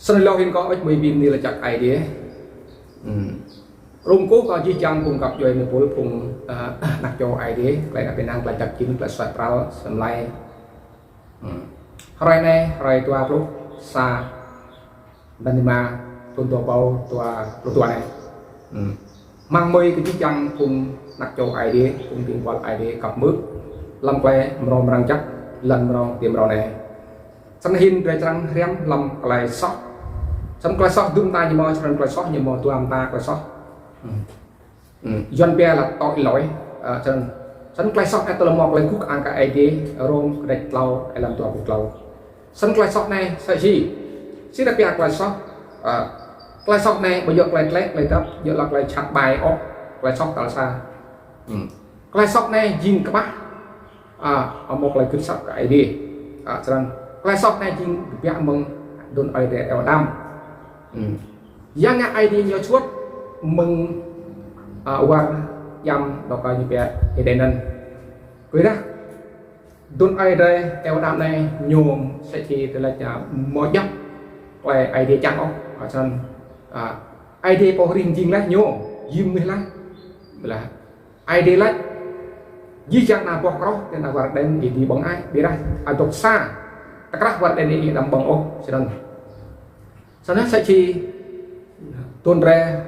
sân lâu hiện có ít mấy pin đi là chặt ai đi rung cố có chỉ chăng cùng gặp rồi một buổi cùng đặt cho ai đi lại là bên năng lại chặt chín lại xoay trao sầm lai rồi này rồi tua lúc xa bên mà tuần tua bao tua này mang mây cái chỉ chăng cùng đặt cho ai đi cùng tiền qua ai đi cặp mướt lâm que mồm răng chắc lần mồm tiệm rồi này sân hin về trăng rem lòng lại sót sân lại sót đun ta như mò sân lại sót như mò tua ta lại sót dân bè là tội lỗi sân lại sót ai tôi làm mò lại cúc ăn cái ai đi rôm đẹp lâu ai làm tua bục lâu sân lại sót này sai gì xin đặc biệt lại sót này bây giờ lại lét lại tập giờ lại chặt bài ốc lại sót tại sao lại sót này dinh các bác ở một lại cứ sót cái đi sân lại sót này dinh bẹ mừng đồn ai để eo đam giang ngã ai đi nhiều chuột mừng qua dầm đọc coi như bẹ thì đây nên quý đó đồn ai đây eo đam này nhôm sẽ chỉ là mỗi dốc lại ai đi chăng không ở sân ai đi có riêng riêng lá nhôm dìm mới lá là ai đi lá di chăng nào bỏ đó nên là vào đây thì đi bằng ai biết đây ai đọc xa các vật đây đi làm bằng ô sau đó sẽ chi tuôn ra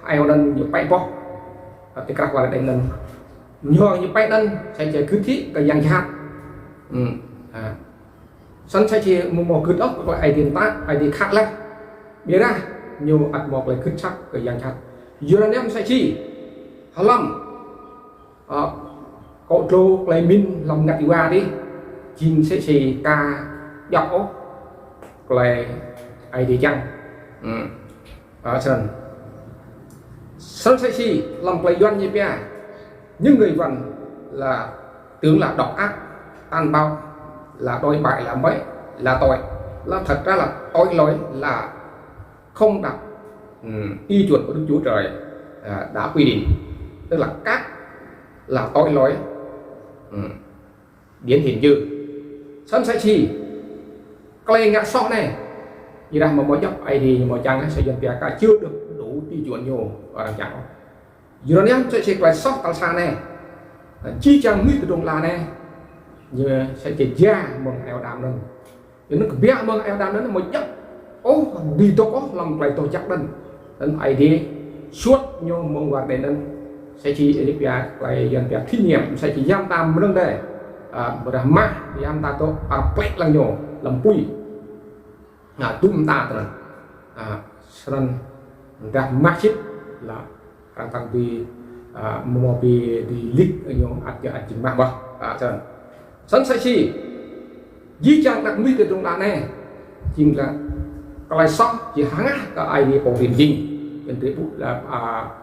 ai đang nhiều bay bó thì các vật đây lần nhờ như bay đơn sẽ chơi cứ thiết cái dạng hạt sân sẽ chi một cứ ốc gọi ai tiền ta ai đi khác lắm biết ra nhiều ạt một lại cứ chắc cái dạng hạt uranium sẽ chi hả lắm cậu trô lại min lòng ngặt qua đi chín sẽ chỉ ca dọc lại ai đi chăng ở sân sẽ chỉ lòng play doanh như bia những người vẫn là tướng là độc ác tàn bạo là đôi bại là mấy là tội là thật ra là tội lỗi là không đặt y chuẩn của Đức Chúa Trời đã quy định, tức là các là tội lỗi biến hiện như sân sẽ chỉ cây ngã sọ này như là một mối dốc ai thì một trang sẽ dân cả chưa được đủ tiêu chuẩn nhiều và làm chẳng uranium sẽ chỉ cây sọ tạo xa này chi chẳng nguy từ đồng là này như sẽ chỉ ra một eo đàm lên nó biết mong eo đàm đến một dốc ô đi tốt lòng lại tổ chắc lên đến ai đi suốt nhiều mong hoạt đến nên sẽ chỉ Olivia lại dân việc thí nghiệm sẽ chỉ giam tam vấn đề bờ má giam ta to plek lang nhổ làm pui tum ta rồi sân ra masjid là càng tăng đi mua đi lik nhổ ắt chừng mang vào sân sẽ chỉ di trang đặc biệt trong đàn này chính là cái sóc chỉ hăng cái ai đi bộ điểm gì bên dưới là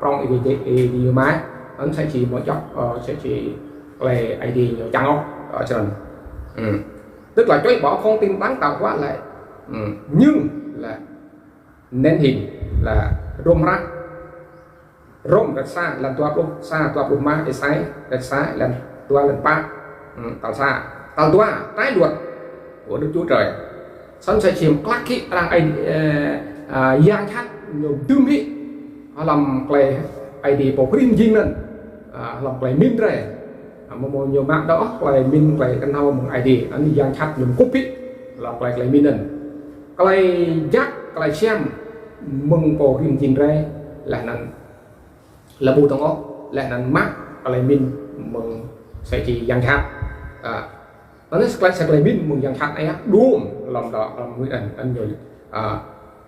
trong đi máy anh sẽ chỉ một chốc sẽ chỉ về ID nhiều chăng không ở trên tức là chối bỏ không tin tán tạo quá lại nhưng là nên hình là rôm rác rôm rất xa lần tua luôn xa tua luôn má để sai rất xa lần tua lần ba tạo xa tạo tua trái luật của Đức Chúa Trời sân sẽ chìm clack khi đang giang khác nhiều tư mỹ làm play ID bộ riêng riêng lên làm play min rồi một nhiều mạng đó play min play cái nào một ID anh giang khác dùng cúp ít làm play min lên play jack play xem mừng bộ riêng riêng rồi là bù tông ốc là nằm mắc play min mừng sẽ chỉ giang khác nó sẽ play min mừng giang khác ấy đúng làm đó làm người anh nhiều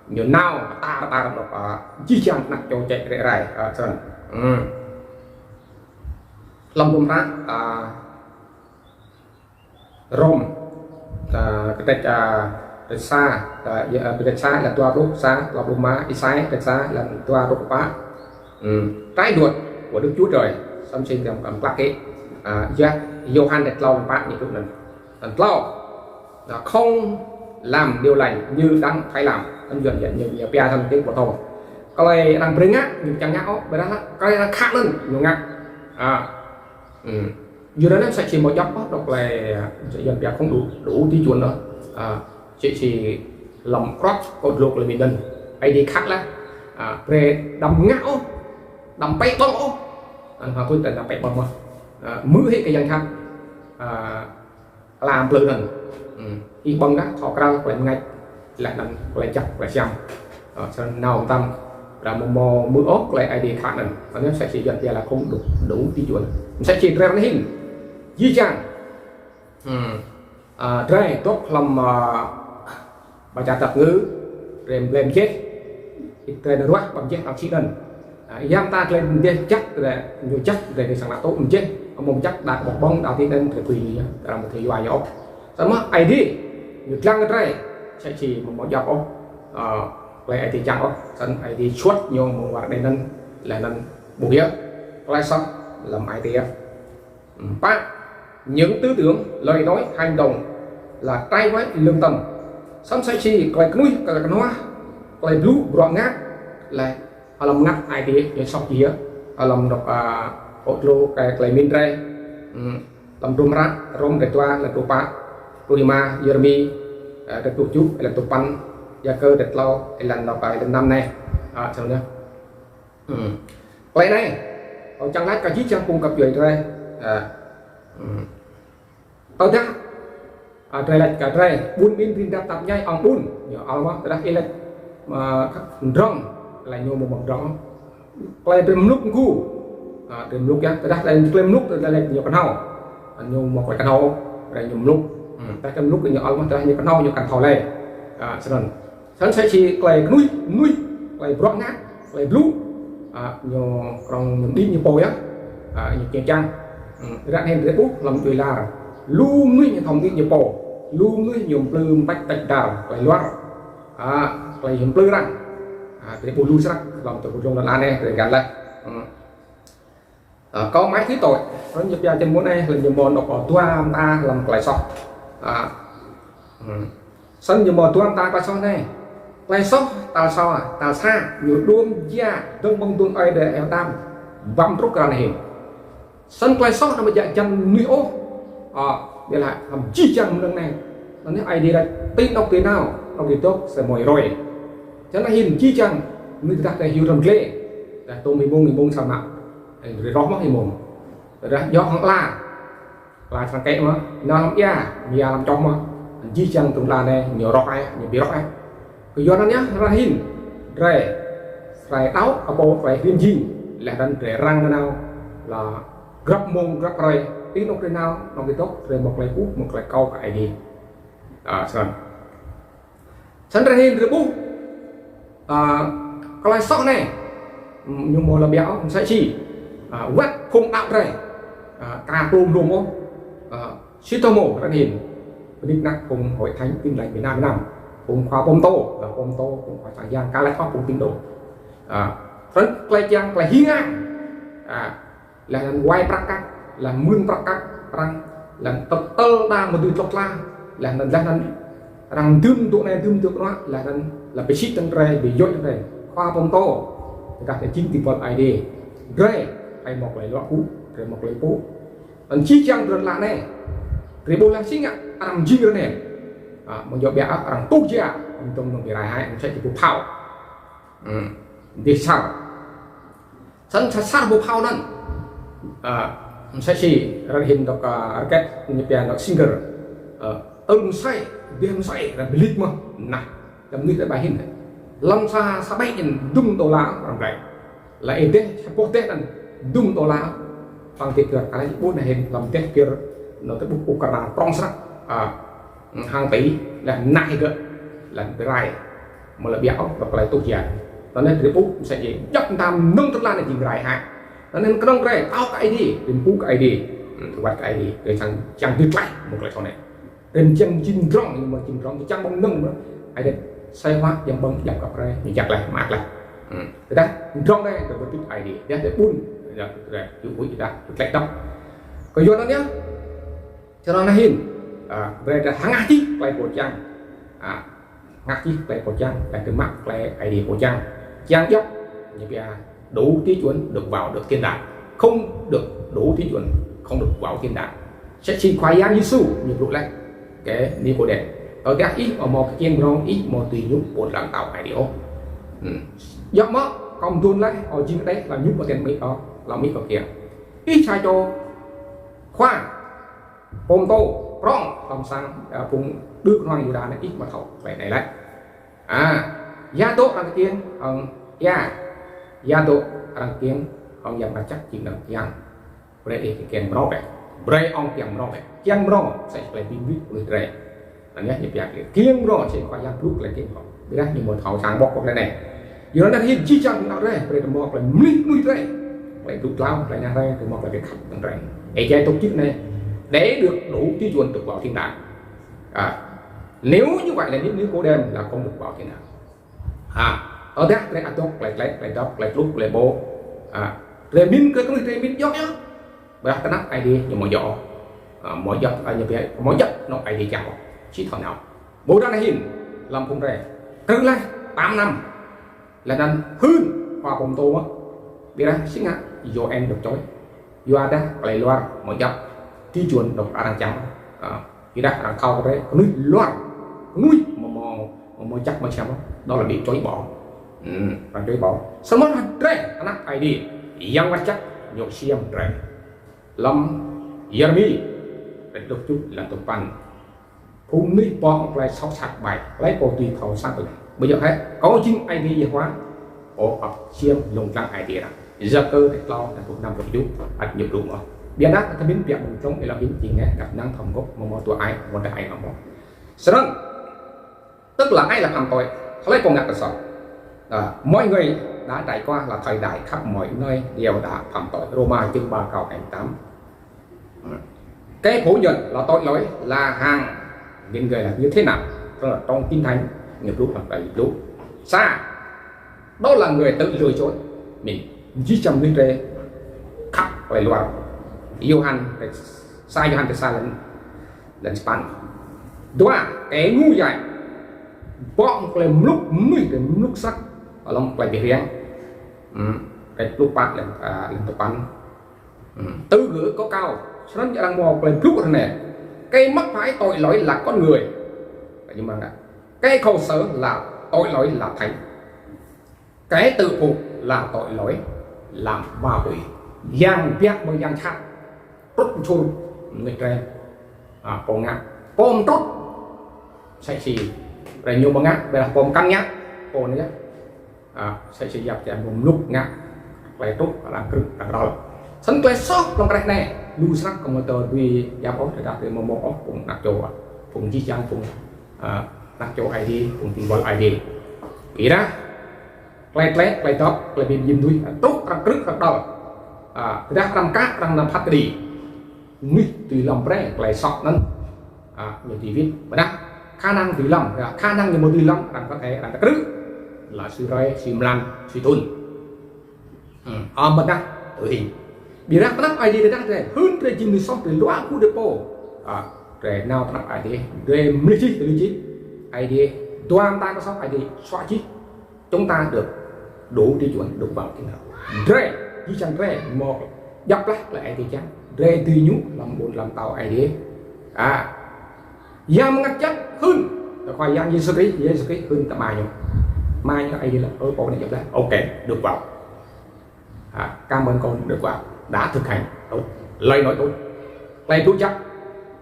nhiều nào ta đọc chi chăng nặng cho chạy rẻ rải sơn lòng bùm rác rôm cái đất xa là toa rốt xa là bùm má ít sai đất xa là toa rốt bá trái đuột của Đức Chúa Trời xong xin cầm cầm clack ấy Johann đẹp lâu bác như lúc này lâu là không làm điều lành như đang phải làm anh dần dần nhiều bia thân tiếng của tôi cái này đang bring á nhưng chẳng nhão vậy đó cái này đang khác lên nhiều ngặt dù đó nó sẽ chỉ một dốc đọc là sẽ dần bia không đủ tiêu chuẩn nữa chỉ lòng crop cột lục là mình đần ID khác là về đầm ngạo đầm bay to họ quyết định là bay bom mưa hết cái dân khác làm lừa đần y bông đó họ cao lại ngay lại nằm lại chặt lại xem nào tâm là một mưa ốp lại ID khác này và nó sẽ chỉ dần ra là không đủ tiêu chuẩn sẽ chỉ ra hình di chang đây tốt làm bà cha tập ngữ rèm chết trên đó bằng chết học sĩ lần giam ta lên chắc là nhiều chắc để cái sản tốt mình chết một chắc đạt một bóng đào tiên lên thì là một thời gian nhỏ xong mất ID nhiều lăng cái này sẽ chỉ một dọc lại ID chẳng sân ID suốt nhiều một hoạt đây nên là nên bù nghĩa lại xong làm ID ba những tư tưởng lời nói hành động là tay với lương tâm xong sẽ chỉ lại nuôi cái nó lại lú gọn ngát là làm ngắt ID để sọc gì làm đọc ô lô cái lại min đây làm rung rát rung để toa là tụ pa Prima Jeremy để tụ chút là tụ pan gia cơ để lâu lần đọc bài năm này xong nữa cái này ở trong lát cả chiếc trang cung cấp về đây tao chắc đây là cả đây buôn bin bin đáp tập nhai ông buôn nhiều ông đó đây là mà rong là nhiều một bằng rong quay tìm lúc ngu tìm lúc nhá đây tìm lúc đây là nhiều con hầu nhiều một cái con hầu đây nhiều lúc ta tìm lúc nhiều ông đây nhiều con hầu nhiều con hầu này xong rồi sẽ chỉ quay nuôi quay brock ngát quay blue nhiều còn đi nhiều bồi á nhiều kiện trang ra nên để bút làm chuyện là luôn nuôi những thông tin nhiều bồ luôn nuôi nhiều plư bách tạch đào quay loát quay nhiều plư ra để bù lưu sắc làm từ bù luôn là này để gắn lại có máy thứ tội nó nhập ra trên muốn này là nhiều món đọc ở tua ta làm lại sọc sân nhiều món tua ta qua sau này lại sóc tao sao tao xa nhiều đuông da đông bông tuôn ai để em tam văm rút ra này sân quay sóc nó bây giờ chân nuôi ô để lại làm chi chẳng lần này nó nói ai đi đây tin đọc thế nào đọc thì tốt sẽ mỏi rồi cho nên hình chi chẳng người ta để hiểu rầm lệ là tôi mình buông sao nào rồi rót mất thì mồm rồi do họ là thằng kẹo mà nó làm ya mía làm trong mà chi chẳng cũng là này nhiều rót ai nhiều bị rót ai cái do nó nhá ra hình rẻ phải áo ở bộ phải riêng gì là đang rẻ răng nào là gấp mông gấp rồi tiếng nó cái nào nó cái tốt rồi một lại cút một lại câu cái gì xong sẵn ra hình rồi bút cái lại sọ này nhưng mà là béo sẽ chỉ quét không tạo rồi cà plum luôn không Shitomo ra hình đích nát cùng hội thánh tin lành Việt Nam cùng khoa bom tô cùng khoa tràng giang cá lại khóc cùng tinh độ rất quay chăng là hiên là quay prakak là mương prakak răng là tập tơ ta một từ chọc la là rằng tương tụ này tương tự đó là bị shit tăng rè bị dội này khoa bom tô người ta sẽ chính tìm vật ID rè hay một loại cũ rồi một loại cũ còn chi chăng rất là này rồi bố là chính làm gì nữa này một giờ bé rằng tu chưa trong đồng lại hai sẽ chỉ bộ phao vì sao sẵn sát bộ phao nên sẽ chỉ hình được cái như bây giờ singer ưng say đêm say là believe mà này làm như cái bài hình này lâm sa sa bay nhìn đung tổ lá làm vậy là em tết bố tết là đung tổ lá bằng tiệc được cái bố này hình làm tết kia nó cái bút cả là trong sắc hàng tỷ là nại cơ là cái này mà là béo và lại tốt dài cho nên cái bút sẽ gì chấp tam nâng thức lan là gì dài hại cho nên cái đông này tao cái đi đến bút cái đi quạt cái đi để chẳng tuyệt lại một lại sau này đến chân chim rong nhưng mà chim rong thì chẳng bông nâng nữa ai đây say hóa dòng bông dòng cặp đây mình chặt lại mát lại thế đó rong đây được một chút ai đi để bún rồi chịu quý gì ta lại đắp còn vô nó nhé cho nó hình về là hàng ngắt chi lại của trang ngắt chi lại của trang lại từ mắt lại ID của trang dốc như bây đủ tiêu chuẩn được vào được thiên đàng không được đủ tiêu chuẩn không được vào thiên đàng sẽ chỉ khoái giang Giêsu nhiều lúc này cái đi của đèn ở các ít ở một cái rong ít một tùy nhúc một lần tàu hải điệu dọc mất còn tuôn lấy ở trên đấy là nhúc vào tiền mỹ đó là mỹ ở kia ít sai cho khoa ôm tô rong làm sang vùng đưa con hoàng đà này ít mà thầu vậy này đấy gia tốt là cái tiền gia tốt là tiền ông dòng là chắc chỉ là giang đây thì kèm nó vậy bray ông kèm nó vậy kiêng nó sẽ phải bị vít người đây là nhé nhập dạng kiêng nó sẽ phải giang lúc lại kiêng họ bây giờ như một thầu sáng bọc cái này giờ nó hiện chi chẳng nào đây bây giờ một là nuôi đây lại tụt lao lại nhà đây thì một là cái khắp tầng đây để chơi tổ chức này để được đủ tiêu chuẩn được vào thiên đàng nếu như vậy là nếu cố đem là không được vào thiên đàng ở đó lại ăn tốt lại đọc lại lúc lại bố rồi min cái này min gió nhá bây giờ ta nắp ai đi nhưng mà gió mỗi gió như vậy mỗi gió nó ai đi chẳng chỉ thằng nào bố ra này hình làm không rẻ cứ là 8 năm là nên hơn hòa cùng tô á biết đấy xí ngã vô em được chối vô ada lại loa mỗi gió tiêu chuẩn độc đang chẳng khi đã đang khâu cái đấy núi loa núi mà chắc mà xem đó là bị chối bỏ và chối bỏ xong mất rẻ nắp ai đi yang vật chất nhộn xiêm rẻ lâm Yermi để đục chút là tục văn phun nước bom lại sau sạch bài lấy bộ tùy thầu sang được bây giờ hết có chính ai đi gì quá ổ học xiêm lồng lăng ai đi là giờ cơ để lo là thuộc năm được chút ăn nhiều đúng không biến đắt ta biến việc mình trong là biến chỉ nghe gặp năng thầm gốc một tuổi ai một đại ai mà sau đó tức là ai là phạm tội lấy công ngạc sở mọi người đã trải qua là thời đại khắp mọi nơi đều đã phạm tội Roma chương 3 câu 8 cái phủ nhận là tội lỗi là hàng nghìn người là như thế nào là trong kinh thánh nghiệp lúc là đầy lúc xa đó là người tự lừa dối mình chỉ trong như thế khắp lại loạn Johann sai Johann sai lần span đó cái ngu dại bọn làm lúc mới cái lúc sắc ở lòng lại bị riêng cái lúc bạn là tập bắn tư ngữ có cao cho nên đang mò lên lúc này cái mắc phải tội lỗi là con người nhưng mà cái khổ sở là tội lỗi là thánh cái tự phục là tội lỗi làm ma quỷ giang việc bởi giang chát tốt chôn người trẻ còn ngã còn tốt sẽ chỉ rồi nhiều bằng ngã đây là còn căn nhá còn nữa sẽ chỉ dập chạy một lúc ngã lại tốt là cực là rồi sân tôi sót trong cái này lưu sắc công tơ vì giáo ốc thì đã từ một ốc cùng nạc chỗ cùng chi trang cùng nạc chỗ ID cùng tìm gọi ID ý đó lại top lại bị dìm đuôi tốt rằng cực rằng đầu ra làm cát rằng làm phát đi nguy tùy lòng rẽ lại sọt nâng nhiều thì viết và đó khả năng tùy lòng khả năng như một tùy lòng rằng có thể là cực là sự rơi sự lan sự tuân mình đang tự hình bị ra nắp ID để đăng về hơn về chim sót từ loa khu depo để nào nắp ID về mấy chiếc từ chiếc ID toàn ta có sót ID xóa chiếc chúng ta được đủ tiêu chuẩn được vào cái nào rê chỉ chẳng rê một dọc lắc lại ID trắng rê tùy nhú làm tàu ID giam ngắt chắc hơn khoai giam Giêsu Christ hơn ta mai cho ID là bộ này dọc lại ok được vào cảm ơn con được vào đã thực hành tốt lấy nói tốt lấy tốt chắc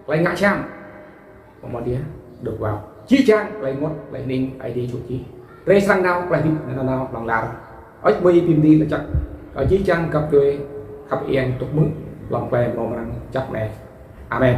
lấy ngã trang một đĩa được vào chi trang lấy ngót lấy ninh ID chủ chi rê sang nào lấy nào lòng lao ở bây tìm đi là chắc ở chi trang cặp đôi khắp yên tục mừng lòng về một năng chắc này amen.